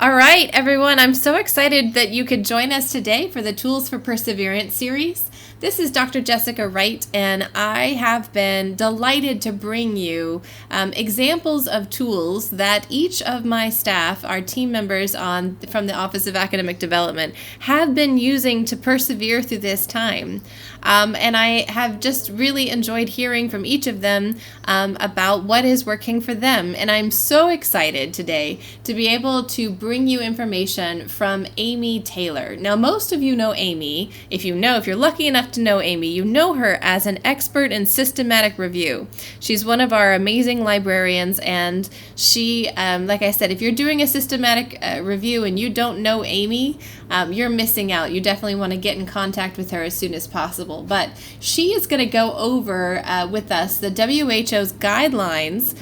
All right, everyone, I'm so excited that you could join us today for the Tools for Perseverance series. This is Dr. Jessica Wright, and I have been delighted to bring you examples of tools that each of my staff, our team members from the Office of Academic Development, have been using to persevere through this time. And I have just really enjoyed hearing from each of them about what is working for them. And I'm so excited today to be able to bring you information from Amy Taylor. Now, most of you know Amy. If you're lucky enough to know Amy, you know her as an expert in systematic review. She's one of our amazing librarians, and she, like I said, if you're doing a systematic review and you don't know Amy, you're missing out. You definitely want to get in contact with her as soon as possible. But she is going to go over with us the WHO's guidelines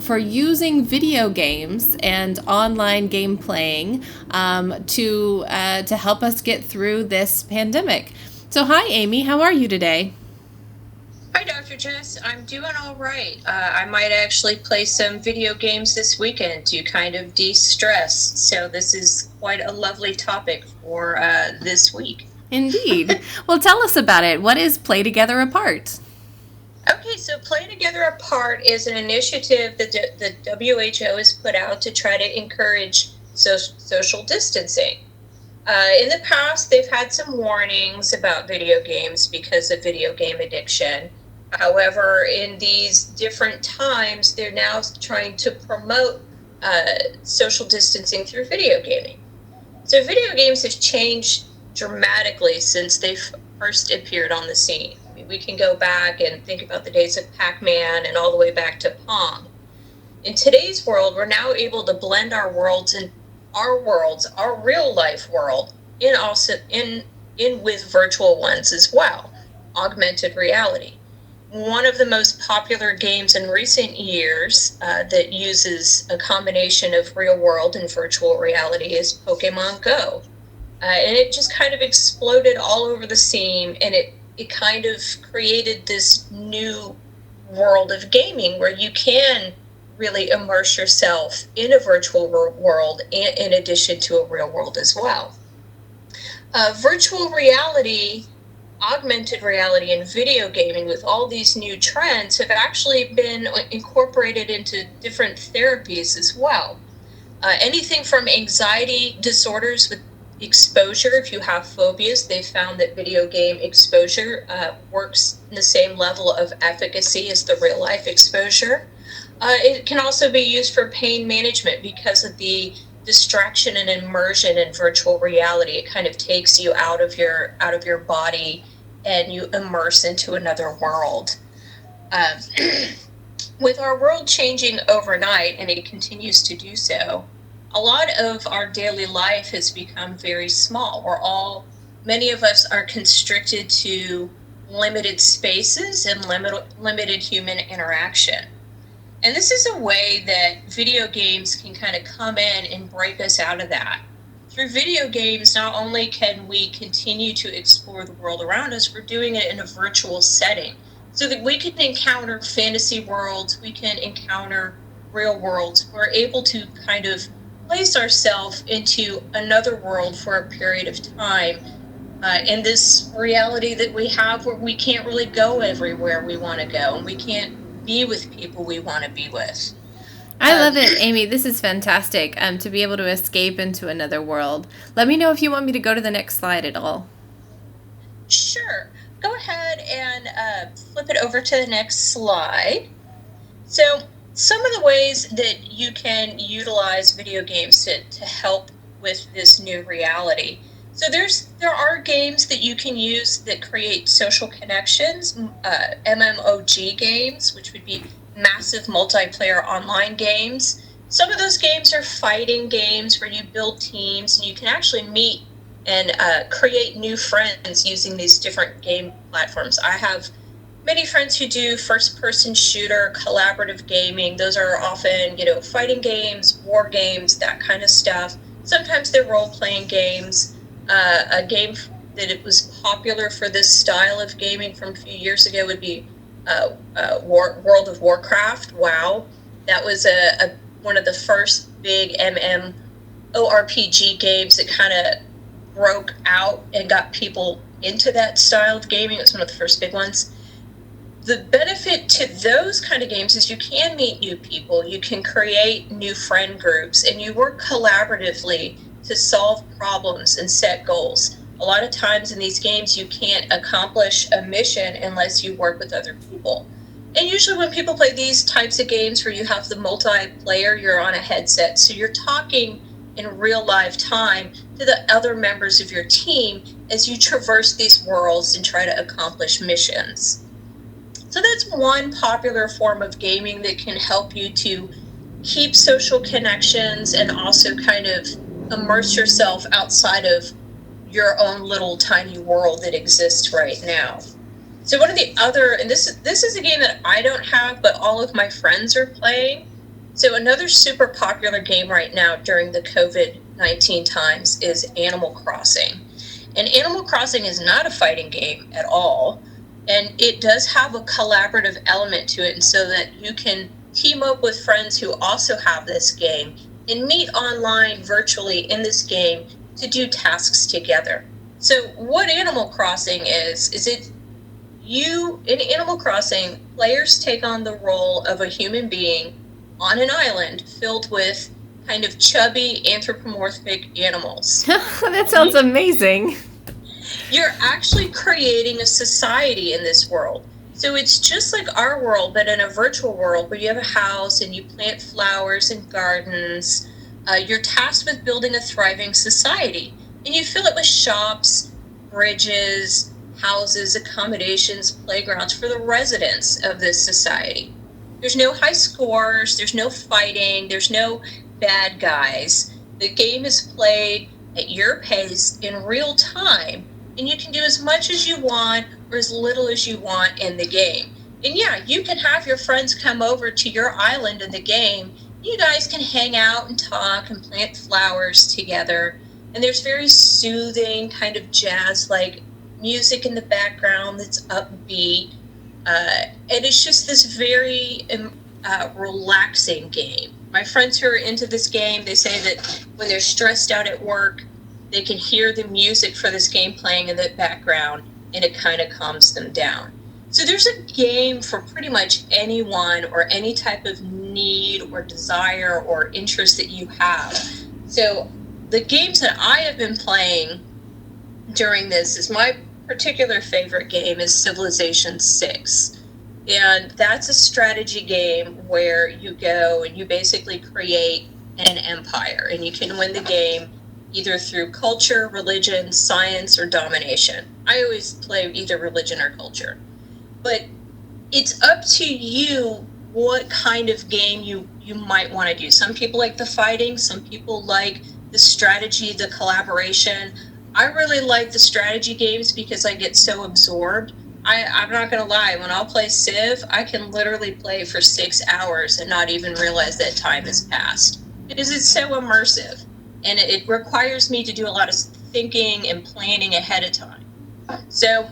for using video games and online game playing to help us get through this pandemic. So, hi, Amy. How are you today? Hi, Dr. Jess. I'm doing all right. I might actually play some video games this weekend to kind of de-stress. So this is quite a lovely topic for this week. Indeed. Well, tell us about it. What is Play Together Apart? Okay, so Play Together Apart is an initiative that the WHO has put out to try to encourage social distancing. In the past, they've had some warnings about video games because of video game addiction. However, in these different times, they're now trying to promote social distancing through video gaming. So video games have changed dramatically since they first appeared on the scene. I mean, we can go back and think about the days of Pac-Man and all the way back to Pong. In today's world, we're now able to blend our worlds and our real life world, in with virtual ones as well, augmented reality. One of the most popular games in recent years that uses a combination of real world and virtual reality is Pokemon Go. And it just kind of exploded all over the scene, and it kind of created this new world of gaming where you can really immerse yourself in a virtual world in addition to a real world as well. Virtual reality, augmented reality, and video gaming with all these new trends have actually been incorporated into different therapies as well. Anything from anxiety disorders with exposure. If you have phobias, they've found that video game exposure works in the same level of efficacy as the real life exposure. It can also be used for pain management because of the distraction and immersion in virtual reality. It kind of takes you out of your body and you immerse into another world. With our world changing overnight, and it continues to do so, a lot of our daily life has become very small. Many of us are constricted to limited spaces and limited human interaction. And this is a way that video games can kind of come in and break us out of that. Through video games, not only can we continue to explore the world around us, we're doing it in a virtual setting so that we can encounter fantasy worlds, we can encounter real worlds. We're able to kind of place ourselves into another world for a period of time in this reality that we have where we can't really go everywhere we want to go and we can't be with people we want to be with. I love it, Amy. This is fantastic to be able to escape into another world. Let me know if you want me to go to the next slide at all. Sure. Go ahead and flip it over to the next slide. So some of the ways that you can utilize video games to help with this new reality. So there are games that you can use that create social connections, MMOG games, which would be massive multiplayer online games. Some of those games are fighting games where you build teams and you can actually meet and create new friends using these different game platforms. I have many friends who do first-person shooter, collaborative gaming. Those are often, fighting games, war games, that kind of stuff. Sometimes they're role-playing games. A game that it was popular for this style of gaming from a few years ago would be World of Warcraft. WoW. That was one of the first big ORPG games that kind of broke out and got people into that style of gaming. It was one of the first big ones. The benefit to those kind of games is you can meet new people, you can create new friend groups, and you work collaboratively to solve problems and set goals. A lot of times in these games, you can't accomplish a mission unless you work with other people. And usually when people play these types of games where you have the multiplayer, you're on a headset, so you're talking in real life time to the other members of your team as you traverse these worlds and try to accomplish missions. So that's one popular form of gaming that can help you to keep social connections and also kind of immerse yourself outside of your own little tiny world that exists right now. So one of the other, and this is a game that I don't have, but all of my friends are playing. So another super popular game right now during the COVID-19 times is Animal Crossing. And Animal Crossing is not a fighting game at all. And it does have a collaborative element to it, and so that you can team up with friends who also have this game and meet online virtually in this game to do tasks together. So what Animal Crossing is it in Animal Crossing, players take on the role of a human being on an island filled with kind of chubby anthropomorphic animals. That sounds amazing. You're actually creating a society in this world. So it's just like our world, but in a virtual world where you have a house and you plant flowers and gardens. You're tasked with building a thriving society. And you fill it with shops, bridges, houses, accommodations, playgrounds for the residents of this society. There's no high scores, there's no fighting, there's no bad guys. The game is played at your pace in real time, and you can do as much as you want or as little as you want in the game. And yeah, you can have your friends come over to your island in the game. You guys can hang out and talk and plant flowers together. And there's very soothing kind of jazz-like music in the background that's upbeat. And it's just this very relaxing game. My friends who are into this game, they say that when they're stressed out at work, they can hear the music for this game playing in the background, and it kind of calms them down. So there's a game for pretty much anyone or any type of need or desire or interest that you have. So the games that I have been playing during this is my particular favorite game is Civilization 6. And that's a strategy game where you go and you basically create an empire, and you can win the game either through culture, religion, science, or domination. I always play either religion or culture. But it's up to you what kind of game you might want to do. Some people like the fighting, some people like the strategy, the collaboration. I really like the strategy games because I get so absorbed. I'm not going to lie, when I'll play Civ, I can literally play for 6 hours and not even realize that time has passed. Because it's so immersive. And it requires me to do a lot of thinking and planning ahead of time. So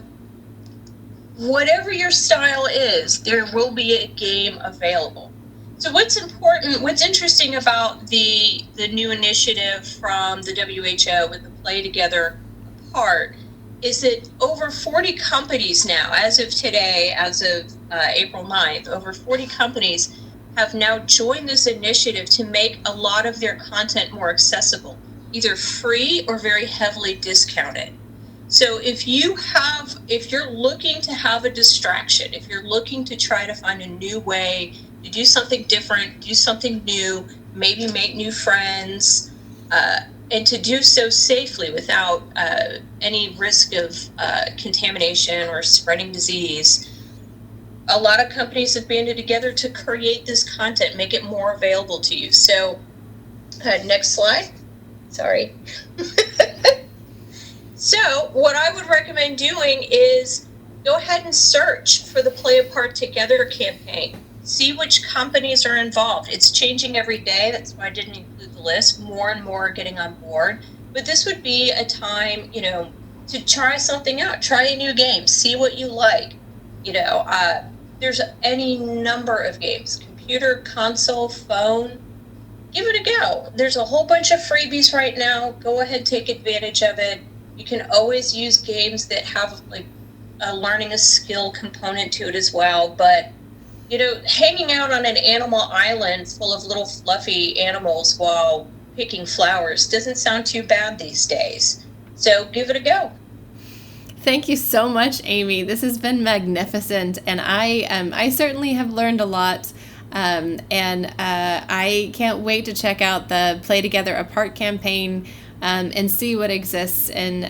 whatever your style is, there will be a game available. So what's interesting about the new initiative from the WHO with the Play Together Apart is that over 40 companies now, as of today, as of April 9th, over 40 companies have now joined this initiative to make a lot of their content more accessible, either free or very heavily discounted. So if you're looking to have a distraction, if you're looking to try to find a new way to do something different, do something new, maybe make new friends, and to do so safely without any risk of contamination or spreading disease, a lot of companies have banded together to create this content, make it more available to you. So, next slide. Sorry. So, what I would recommend doing is go ahead and search for the Play Apart Together campaign. See which companies are involved. It's changing every day. That's why I didn't include the list. More and more are getting on board. But this would be a time, to try something out. Try a new game. See what you like. There's any number of games. Computer, console, phone. give it a go. There's a whole bunch of freebies right now. Go ahead, take advantage of it. You can always use games that have like learning a skill component to it as well. But hanging out on an animal island full of little fluffy animals while picking flowers doesn't sound too bad these days. So give it a go. Thank you so much, Amy. This has been magnificent, and I certainly have learned a lot. I can't wait to check out the Play Together Apart campaign and see what exists in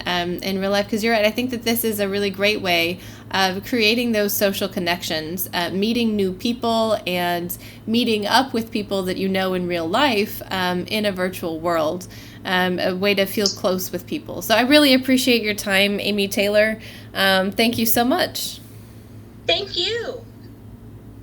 real life. Because you're right, I think that this is a really great way of creating those social connections, meeting new people, and meeting up with people that you know in real life in a virtual world. A way to feel close with people. So I really appreciate your time, Amy Taylor. Thank you so much. Thank you.